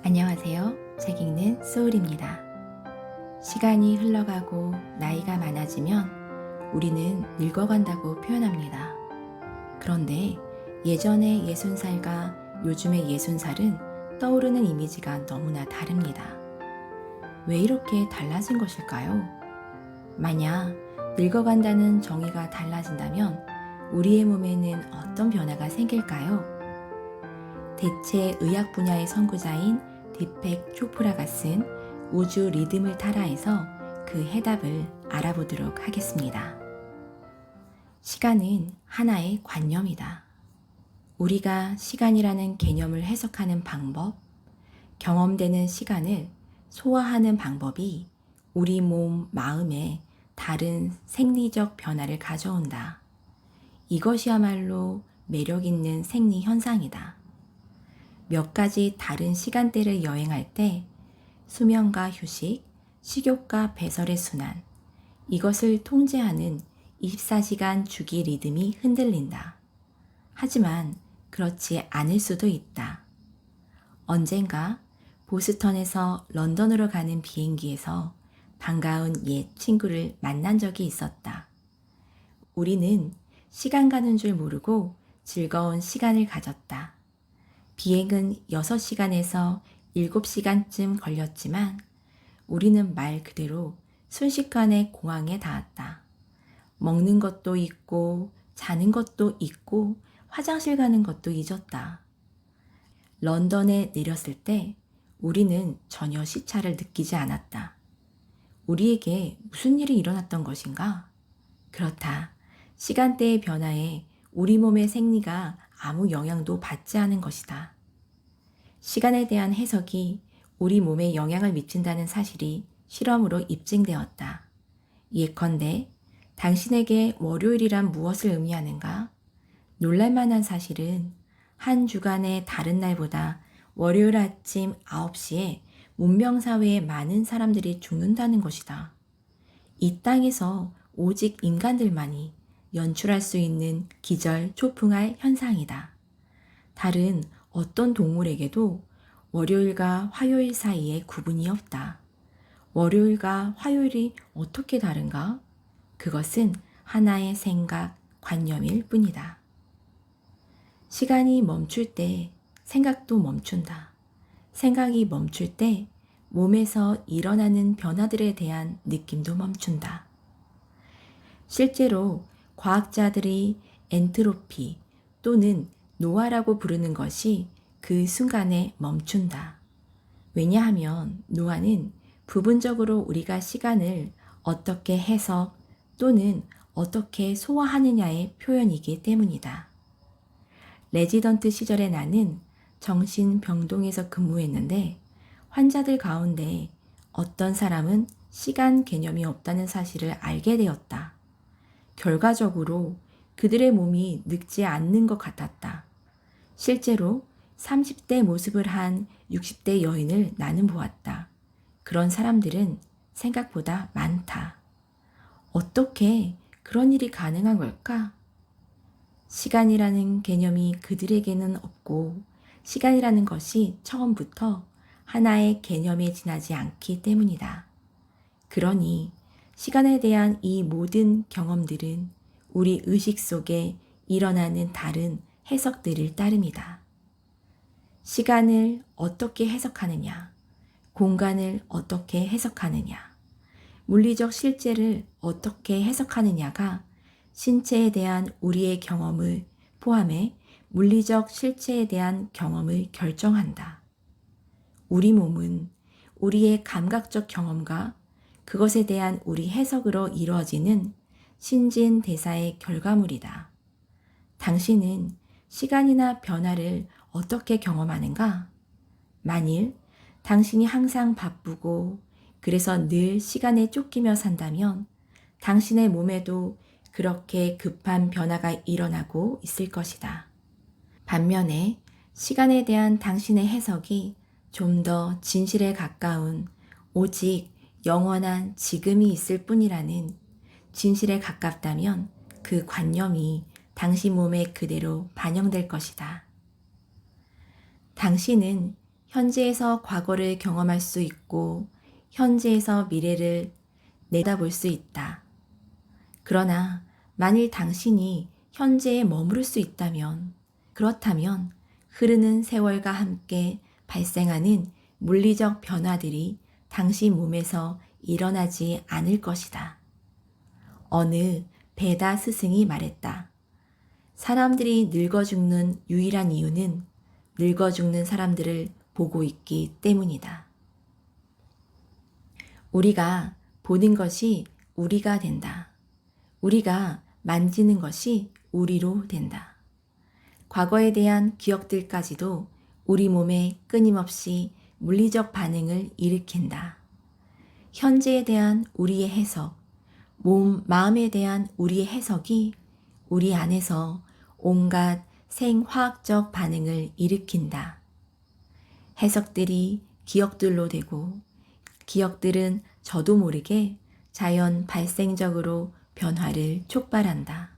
안녕하세요. 책 읽는 소울입니다. 시간이 흘러가고 나이가 많아지면 우리는 늙어간다고 표현합니다. 그런데 예전의 60살과 요즘의 60살은 떠오르는 이미지가 너무나 다릅니다. 왜 이렇게 달라진 것일까요? 만약 늙어간다는 정의가 달라진다면 우리의 몸에는 어떤 변화가 생길까요? 대체 의학 분야의 선구자인 디펙 초프라가 쓴 우주 리듬을 따라해서 그 해답을 알아보도록 하겠습니다. 시간은 하나의 관념이다. 우리가 시간이라는 개념을 해석하는 방법, 경험되는 시간을 소화하는 방법이 우리 몸, 마음에 다른 생리적 변화를 가져온다. 이것이야말로 매력 있는 생리 현상이다. 몇 가지 다른 시간대를 여행할 때 수면과 휴식, 식욕과 배설의 순환, 이것을 통제하는 24시간 주기 리듬이 흔들린다. 하지만 그렇지 않을 수도 있다. 언젠가 보스턴에서 런던으로 가는 비행기에서 반가운 옛 친구를 만난 적이 있었다. 우리는 시간 가는 줄 모르고 즐거운 시간을 가졌다. 비행은 6시간에서 7시간쯤 걸렸지만 우리는 말 그대로 순식간에 공항에 닿았다. 먹는 것도 있고 자는 것도 있고 화장실 가는 것도 잊었다. 런던에 내렸을 때 우리는 전혀 시차를 느끼지 않았다. 우리에게 무슨 일이 일어났던 것인가? 그렇다. 시간대의 변화에 우리 몸의 생리가 아무 영향도 받지 않은 것이다. 시간에 대한 해석이 우리 몸에 영향을 미친다는 사실이 실험으로 입증되었다. 예컨대 당신에게 월요일이란 무엇을 의미하는가? 놀랄만한 사실은 한 주간의 다른 날보다 월요일 아침 9시에 문명사회에 많은 사람들이 죽는다는 것이다. 이 땅에서 오직 인간들만이 연출할 수 있는 기절 초풍할 현상이다. 다른 어떤 동물에게도 월요일과 화요일 사이에 구분이 없다. 월요일과 화요일이 어떻게 다른가? 그것은 하나의 생각, 관념일 뿐이다. 시간이 멈출 때 생각도 멈춘다. 생각이 멈출 때 몸에서 일어나는 변화들에 대한 느낌도 멈춘다. 실제로 과학자들이 엔트로피 또는 노화라고 부르는 것이 그 순간에 멈춘다. 왜냐하면 노화는 부분적으로 우리가 시간을 어떻게 해석 또는 어떻게 소화하느냐의 표현이기 때문이다. 레지던트 시절에 나는 정신병동에서 근무했는데 환자들 가운데 어떤 사람은 시간 개념이 없다는 사실을 알게 되었다. 결과적으로 그들의 몸이 늙지 않는 것 같았다. 실제로 30대 모습을 한 60대 여인을 나는 보았다. 그런 사람들은 생각보다 많다. 어떻게 그런 일이 가능한 걸까? 시간이라는 개념이 그들에게는 없고 시간이라는 것이 처음부터 하나의 개념에 지나지 않기 때문이다. 그러니 시간에 대한 이 모든 경험들은 우리 의식 속에 일어나는 다른 해석들을 따릅니다. 시간을 어떻게 해석하느냐, 공간을 어떻게 해석하느냐, 물리적 실제를 어떻게 해석하느냐가 신체에 대한 우리의 경험을 포함해 물리적 실체에 대한 경험을 결정한다. 우리 몸은 우리의 감각적 경험과 그것에 대한 우리 해석으로 이루어지는 신진대사의 결과물이다. 당신은 시간이나 변화를 어떻게 경험하는가? 만일 당신이 항상 바쁘고 그래서 늘 시간에 쫓기며 산다면 당신의 몸에도 그렇게 급한 변화가 일어나고 있을 것이다. 반면에 시간에 대한 당신의 해석이 좀 더 진실에 가까운 오직 영원한 지금이 있을 뿐이라는 진실에 가깝다면 그 관념이 당신 몸에 그대로 반영될 것이다. 당신은 현재에서 과거를 경험할 수 있고 현재에서 미래를 내다볼 수 있다. 그러나 만일 당신이 현재에 머무를 수 있다면, 그렇다면 흐르는 세월과 함께 발생하는 물리적 변화들이 당신 몸에서 일어나지 않을 것이다. 어느 베다 스승이 말했다. 사람들이 늙어 죽는 유일한 이유는 늙어 죽는 사람들을 보고 있기 때문이다. 우리가 보는 것이 우리가 된다. 우리가 만지는 것이 우리로 된다. 과거에 대한 기억들까지도 우리 몸에 끊임없이 물리적 반응을 일으킨다. 현재에 대한 우리의 해석, 마음에 대한 우리의 해석이 우리 안에서 온갖 생화학적 반응을 일으킨다. 해석들이 기억들로 되고 기억들은 저도 모르게 자연 발생적으로 변화를 촉발한다.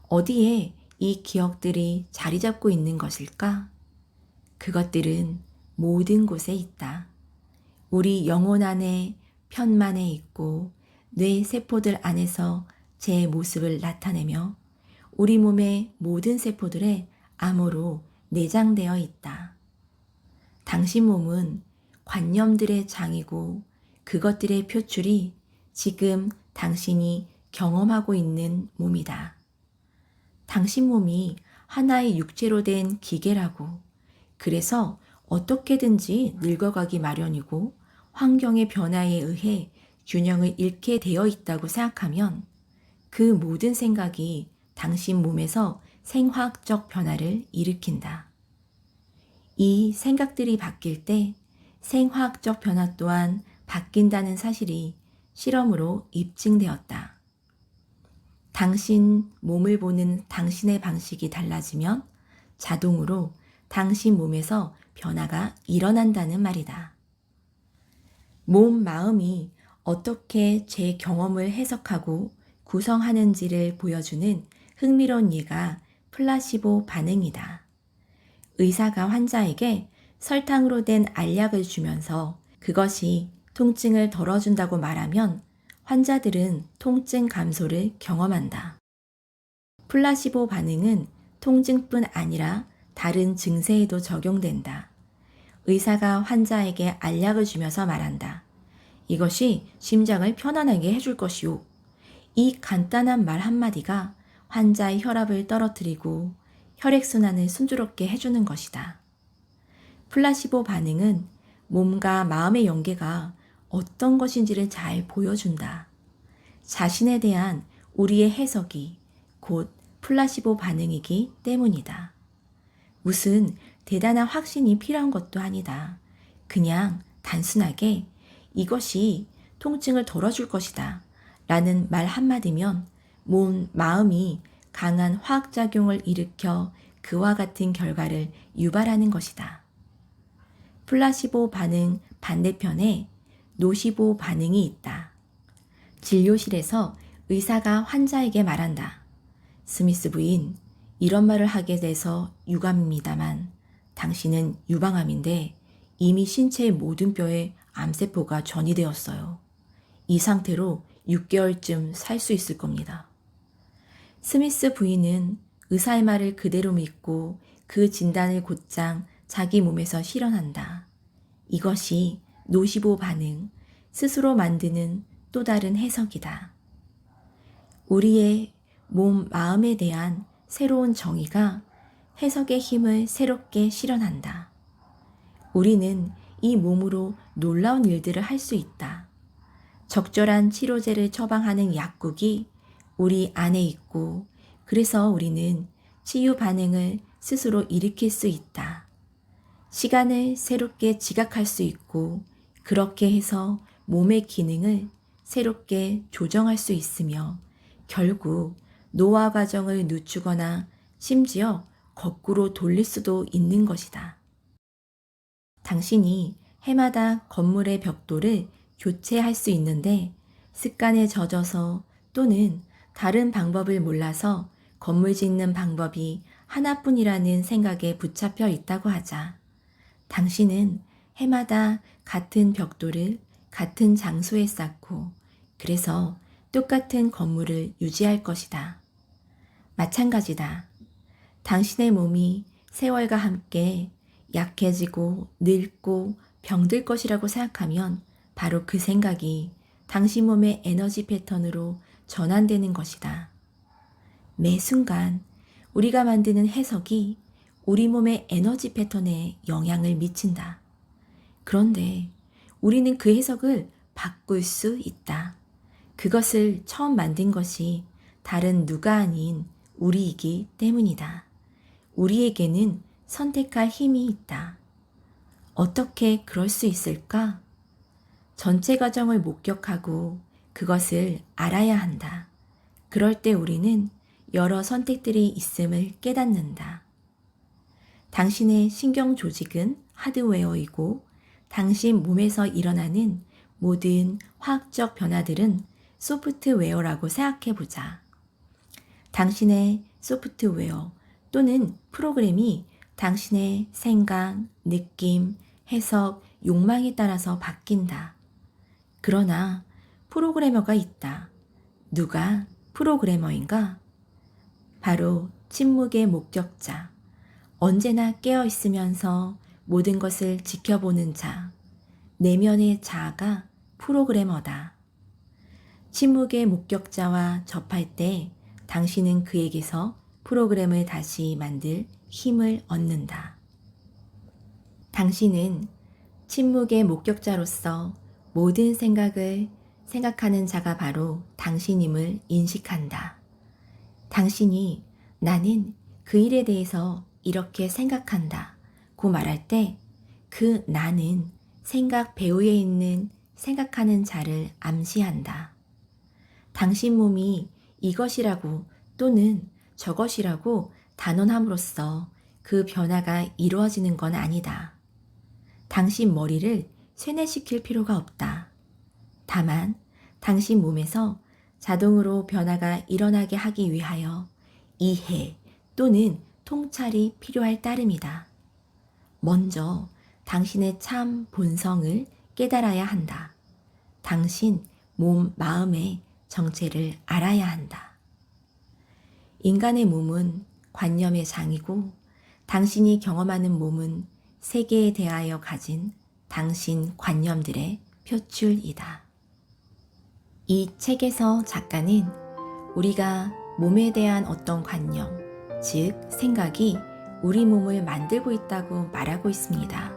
어디에 이 기억들이 자리 잡고 있는 것일까? 그것들은 모든 곳에 있다. 우리 영혼 안에 편만에 있고 뇌 세포들 안에서 제 모습을 나타내며 우리 몸의 모든 세포들의 암호로 내장되어 있다. 당신 몸은 관념들의 장이고 그것들의 표출이 지금 당신이 경험하고 있는 몸이다. 당신 몸이 하나의 육체로 된 기계라고, 그래서 어떻게든지 늙어가기 마련이고 환경의 변화에 의해 균형을 잃게 되어 있다고 생각하면 그 모든 생각이 당신 몸에서 생화학적 변화를 일으킨다. 이 생각들이 바뀔 때 생화학적 변화 또한 바뀐다는 사실이 실험으로 입증되었다. 당신 몸을 보는 당신의 방식이 달라지면 자동으로 당신 몸에서 변화가 일어난다는 말이다. 몸, 마음이 어떻게 제 경험을 해석하고 구성하는지를 보여주는 흥미로운 예가 플라시보 반응이다. 의사가 환자에게 설탕으로 된 알약을 주면서 그것이 통증을 덜어준다고 말하면 환자들은 통증 감소를 경험한다. 플라시보 반응은 통증뿐 아니라 다른 증세에도 적용된다. 의사가 환자에게 알약을 주면서 말한다. 이것이 심장을 편안하게 해줄 것이오. 이 간단한 말 한마디가 환자의 혈압을 떨어뜨리고 혈액순환을 순조롭게 해주는 것이다. 플라시보 반응은 몸과 마음의 연계가 어떤 것인지를 잘 보여준다. 자신에 대한 우리의 해석이 곧 플라시보 반응이기 때문이다. 무슨 대단한 확신이 필요한 것도 아니다. 그냥 단순하게 이것이 통증을 덜어줄 것이다 라는 말 한마디면 몸, 마음이 강한 화학작용을 일으켜 그와 같은 결과를 유발하는 것이다. 플라시보 반응 반대편에 노시보 반응이 있다. 진료실에서 의사가 환자에게 말한다. 스미스 부인, 이런 말을 하게 돼서 유감입니다만 당신은 유방암인데 이미 신체의 모든 뼈에 암세포가 전이되었어요. 이 상태로 6개월쯤 살 수 있을 겁니다. 스미스 부인은 의사의 말을 그대로 믿고 그 진단을 곧장 자기 몸에서 실현한다. 이것이 노시보 반응, 스스로 만드는 또 다른 해석이다. 우리의 몸, 마음에 대한 새로운 정의가 해석의 힘을 새롭게 실현한다. 우리는 이 몸으로 놀라운 일들을 할 수 있다. 적절한 치료제를 처방하는 약국이 우리 안에 있고, 그래서 우리는 치유 반응을 스스로 일으킬 수 있다. 시간을 새롭게 지각할 수 있고, 그렇게 해서 몸의 기능을 새롭게 조정할 수 있으며, 결국 노화 과정을 늦추거나 심지어 거꾸로 돌릴 수도 있는 것이다. 당신이 해마다 건물의 벽돌을 교체할 수 있는데 습관에 젖어서 또는 다른 방법을 몰라서 건물 짓는 방법이 하나뿐이라는 생각에 붙잡혀 있다고 하자. 당신은 해마다 같은 벽돌을 같은 장소에 쌓고 그래서 똑같은 건물을 유지할 것이다. 마찬가지다. 당신의 몸이 세월과 함께 약해지고 늙고 병들 것이라고 생각하면 바로 그 생각이 당신 몸의 에너지 패턴으로 전환되는 것이다. 매 순간 우리가 만드는 해석이 우리 몸의 에너지 패턴에 영향을 미친다. 그런데 우리는 그 해석을 바꿀 수 있다. 그것을 처음 만든 것이 다른 누가 아닌 우리이기 때문이다. 우리에게는 선택할 힘이 있다. 어떻게 그럴 수 있을까? 전체 과정을 목격하고 그것을 알아야 한다. 그럴 때 우리는 여러 선택들이 있음을 깨닫는다. 당신의 신경 조직은 하드웨어이고 당신 몸에서 일어나는 모든 화학적 변화들은 소프트웨어라고 생각해 보자. 당신의 소프트웨어 또는 프로그램이 당신의 생각, 느낌, 해석, 욕망에 따라서 바뀐다. 그러나 프로그래머가 있다. 누가 프로그래머인가? 바로 침묵의 목격자. 언제나 깨어 있으면서 모든 것을 지켜보는 자. 내면의 자아가 프로그래머다. 침묵의 목격자와 접할 때 당신은 그에게서 프로그램을 다시 만들 힘을 얻는다. 당신은 침묵의 목격자로서 모든 생각을 생각하는 자가 바로 당신임을 인식한다. 당신이 나는 그 일에 대해서 이렇게 생각한다 고 말할 때 그 나는 생각 배후에 있는 생각하는 자를 암시한다. 당신 몸이 이것이라고 또는 저것이라고 단언함으로써 그 변화가 이루어지는 건 아니다. 당신 머리를 세뇌시킬 필요가 없다. 다만 당신 몸에서 자동으로 변화가 일어나게 하기 위하여 이해 또는 통찰이 필요할 따름이다. 먼저 당신의 참 본성을 깨달아야 한다. 당신 몸, 마음의 정체를 알아야 한다. 인간의 몸은 관념의 장이고 당신이 경험하는 몸은 세계에 대하여 가진 당신 관념들의 표출이다. 이 책에서 작가는 우리가 몸에 대한 어떤 관념, 즉 생각이 우리 몸을 만들고 있다고 말하고 있습니다.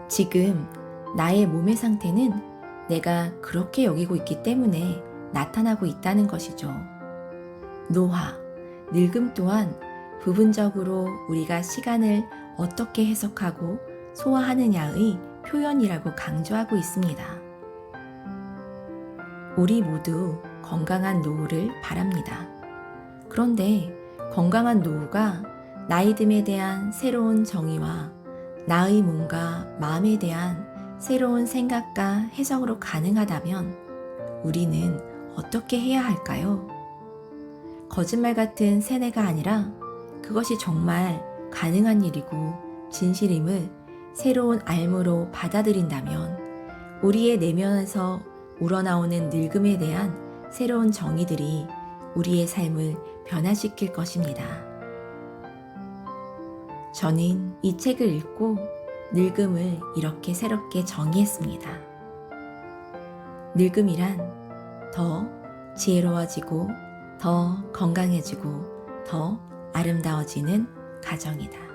지금 나의 몸의 상태는 내가 그렇게 여기고 있기 때문에 나타나고 있다는 것이죠. 노화, 늙음 또한 부분적으로 우리가 시간을 어떻게 해석하고 소화하느냐의 표현이라고 강조하고 있습니다. 우리 모두 건강한 노후를 바랍니다. 그런데 건강한 노후가 나이듦에 대한 새로운 정의와 나의 몸과 마음에 대한 새로운 생각과 해석으로 가능하다면 우리는 어떻게 해야 할까요? 거짓말 같은 세뇌가 아니라 그것이 정말 가능한 일이고 진실임을 새로운 알므로 받아들인다면 우리의 내면에서 우러나오는 늙음에 대한 새로운 정의들이 우리의 삶을 변화시킬 것입니다. 저는 이 책을 읽고 늙음을 이렇게 새롭게 정의했습니다. 늙음이란 더 지혜로워지고 더 건강해지고 더 아름다워지는 과정이다.